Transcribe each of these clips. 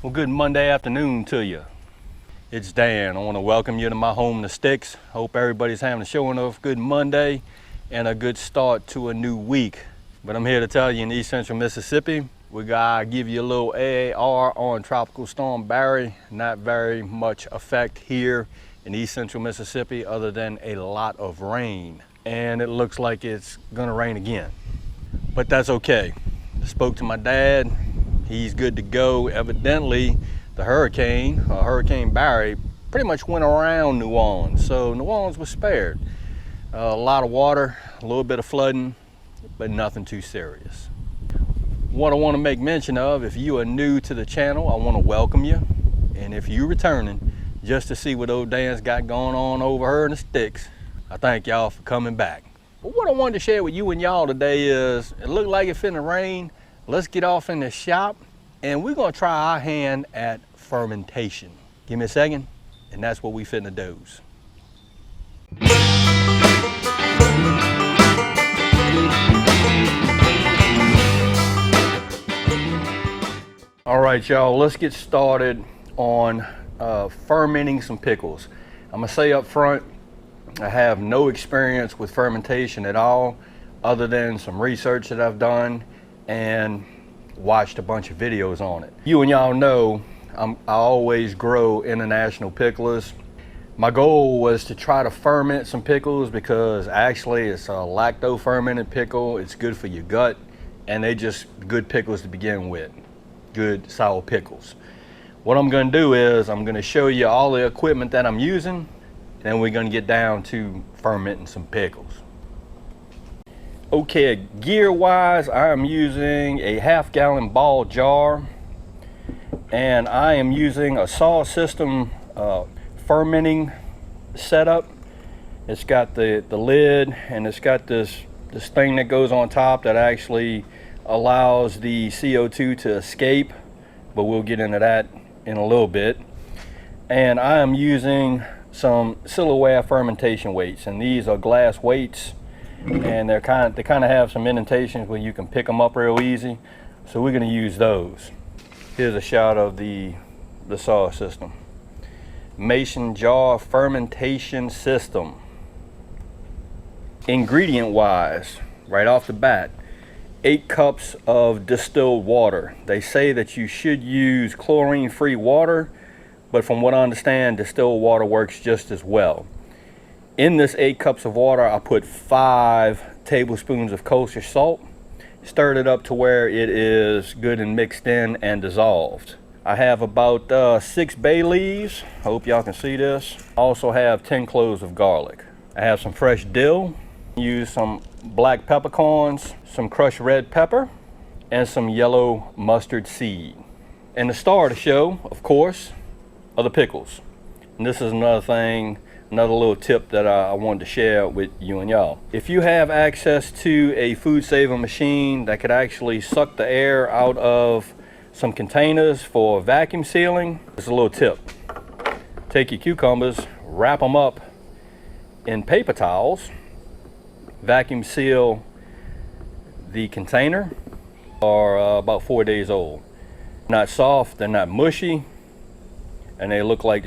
Well, good Monday afternoon to you. It's Dan. I want to welcome you to my home, The Sticks. Hope everybody's having a showing of good Monday and a good start to a new week. But I'm here to tell you in East Central Mississippi, we gotta give you a little AAR on Tropical Storm Barry. Not very much effect here in East Central Mississippi other than a lot of rain. And it looks like it's gonna rain again. But that's okay. I spoke to my dad. He's good to go. Evidently, the Hurricane Barry, pretty much went around New Orleans. So New Orleans was spared. A lot of water, a little bit of flooding, but nothing too serious. What I want to make mention of, if you are new to the channel, I want to welcome you. And if you're returning just to see what old Dan's got going on over here in the Sticks, I thank y'all for coming back. But what I wanted to share with you and y'all today is, it looked like it's finna rain. Let's get off in the shop and we're gonna try our hand at fermentation. Give me a second, and that's what we finna do. All right, y'all, let's get started on fermenting some pickles. I'm gonna say up front, I have no experience with fermentation at all, other than some research that I've done and watched a bunch of videos on it. You and y'all know I always grow international pickles. My goal was to try to ferment some pickles because actually it's a lacto fermented pickle. It's good for your gut, and they just good pickles to begin with. Good sour pickles. What I'm gonna do is I'm gonna show you all the equipment that I'm using, and then we're gonna get down to fermenting some pickles. Okay, gear wise, I am using a half-gallon ball jar, and I am using a saw system fermenting setup. It's got the lid, and it's got this thing that goes on top that actually allows the CO2 to escape, but we'll get into that in a little bit. And I am using some silverware fermentation weights, and these are glass weights, and they kind of have some indentations where you can pick them up real easy, so we're going to use those. Here's a shot of the saw system. Mason jar fermentation system. Ingredient wise, right off the bat, 8 cups of distilled water. They say that you should use chlorine free water, but from what I understand, distilled water works just as well. In this 8 cups of water, I put 5 tablespoons of kosher salt, stirred it up to where it is good and mixed in and dissolved. I have about 6 bay leaves. I hope y'all can see this. I also have 10 cloves of garlic. I have some fresh dill, use some black peppercorns, some crushed red pepper, and some yellow mustard seed. And the star of the show, of course, are the pickles. And this is another little tip that I wanted to share with you and y'all. If you have access to a food saver machine that could actually suck the air out of some containers for vacuum sealing, it's a little tip. Take your cucumbers, wrap them up in paper towels, vacuum seal the container, are about 4 days old. Not soft, they're not mushy, and they look like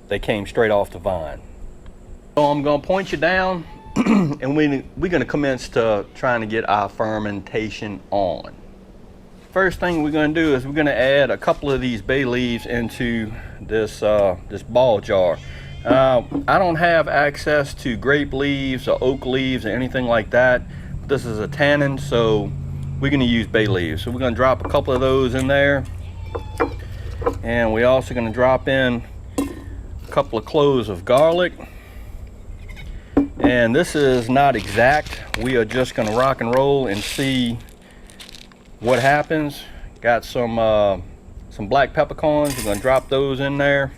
they came straight off the vine. So I'm gonna point you down and we're gonna commence to trying to get our fermentation on. First thing we're gonna do is we're gonna add a couple of these bay leaves into this ball jar. I don't have access to grape leaves or oak leaves or anything like that. This is a tannin, so we're gonna use bay leaves. So we're gonna drop a couple of those in there. And we're also gonna drop in a couple of cloves of garlic. And this is not exact. We are just gonna rock and roll and see what happens. Got some black peppercorns. We're gonna drop those in there.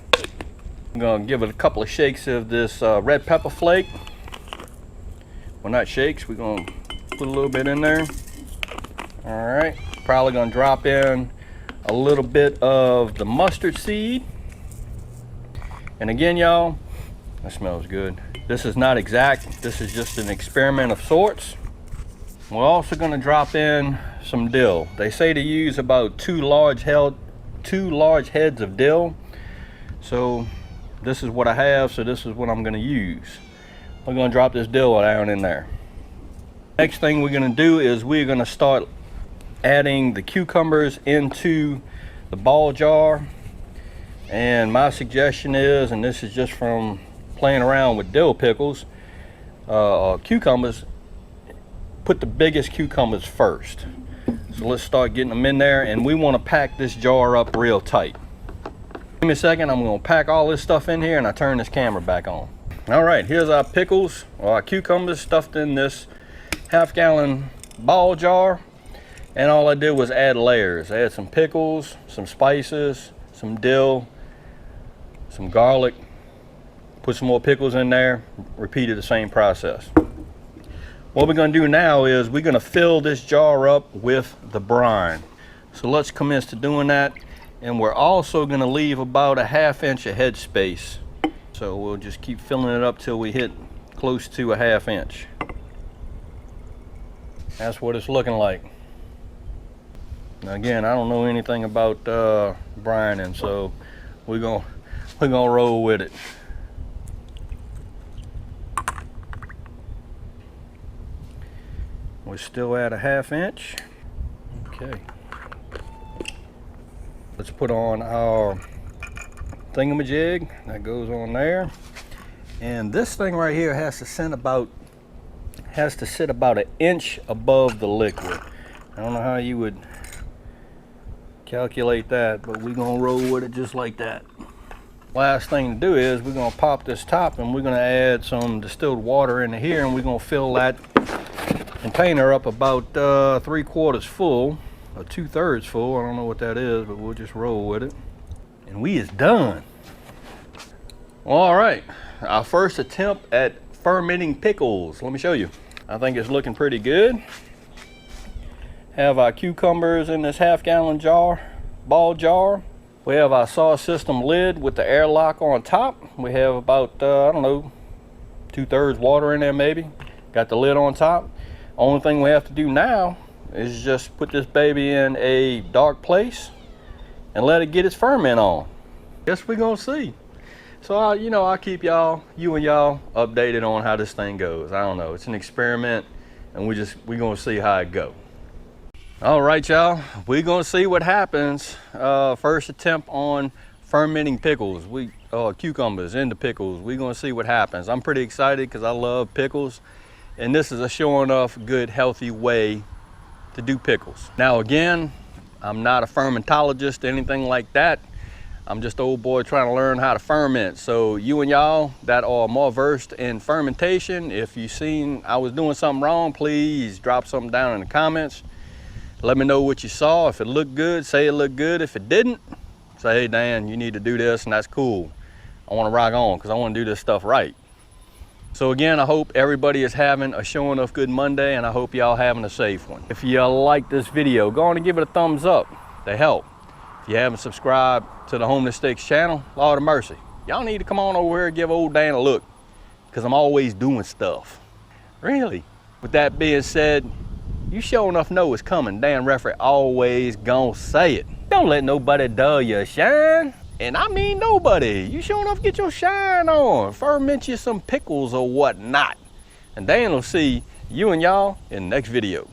I'm gonna give it a couple of shakes of this red pepper flake. Well, not shakes, we're gonna put a little bit in there. All right, probably gonna drop in a little bit of the mustard seed. And again, y'all, that smells good. This is not exact. This is just an experiment of sorts. We're also going to drop in some dill. They say to use about two large 2 large heads of dill. So this is what I have, so this is what I'm going to use. We're going to drop this dill down in there. Next thing we're going to do is we're going to start adding the cucumbers into the ball jar. And my suggestion is, and this is just from playing around with dill pickles, cucumbers, put the biggest cucumbers first. So let's start getting them in there, and we want to pack this jar up real tight. Give me a second, I'm going to pack all this stuff in here and I turn this camera back on. All right, here's our pickles, or our cucumbers stuffed in this half-gallon ball jar. And all I did was add layers. I had some pickles, some spices, some dill, some garlic, put some more pickles in there, repeated the same process. What we're going to do now is we're going to fill this jar up with the brine. So let's commence to doing that. And we're also going to leave about a 1/2 inch of head space. So we'll just keep filling it up till we hit close to a 1/2 inch. That's what it's looking like. Now again, I don't know anything about brining, so we're gonna roll with it. We're still at a 1/2 inch. Okay. Let's put on our thingamajig that goes on there. And this thing right here has to sit about 1 inch above the liquid. I don't know how you would calculate that, but we're gonna roll with it just like that. Last thing to do is we're gonna pop this top and we're gonna add some distilled water into here, and we're gonna fill that container up about 3/4 full or 2/3 full. I don't know what that is, but we'll just roll with it. And we is done. All right, our first attempt at fermenting pickles. Let me show you. I think it's looking pretty good. Have our cucumbers in this 1/2 gallon jar, ball jar. We have our sauce system lid with the airlock on top. We have about, I don't know, 2/3 water in there maybe. Got the lid on top. Only thing we have to do now is just put this baby in a dark place and let it get its ferment on. Guess we're gonna see. So I'll keep you and y'all updated on how this thing goes. I don't know, it's an experiment, and we're gonna see how it go. All right, y'all, we're gonna see what happens. First attempt on fermenting pickles. Cucumbers into pickles. We're gonna see what happens. I'm pretty excited because I love pickles, and this is a sure enough good, healthy way to do pickles. Now again, I'm not a fermentologist or anything like that. I'm just an old boy trying to learn how to ferment. So you and y'all that are more versed in fermentation, if you seen I was doing something wrong, please drop something down in the comments. Let me know what you saw. If it looked good, say it looked good. If it didn't, say, hey Dan, you need to do this, and that's cool. I want to rock on because I want to do this stuff right. So again, I hope everybody is having a sure enough good Monday, and I hope y'all having a safe one. If you like this video, go on and give it a thumbs up. They help. If you haven't subscribed to the Homeless Steaks channel, Lord of mercy, y'all need to come on over here and give old Dan a look, because I'm always doing stuff. Really. With that being said, you sure enough know it's coming. Dan Referee always gonna say it. Don't let nobody dull your shine. And I mean nobody. You sure enough get your shine on. Ferment you some pickles or whatnot. And Dan will see you and y'all in the next video.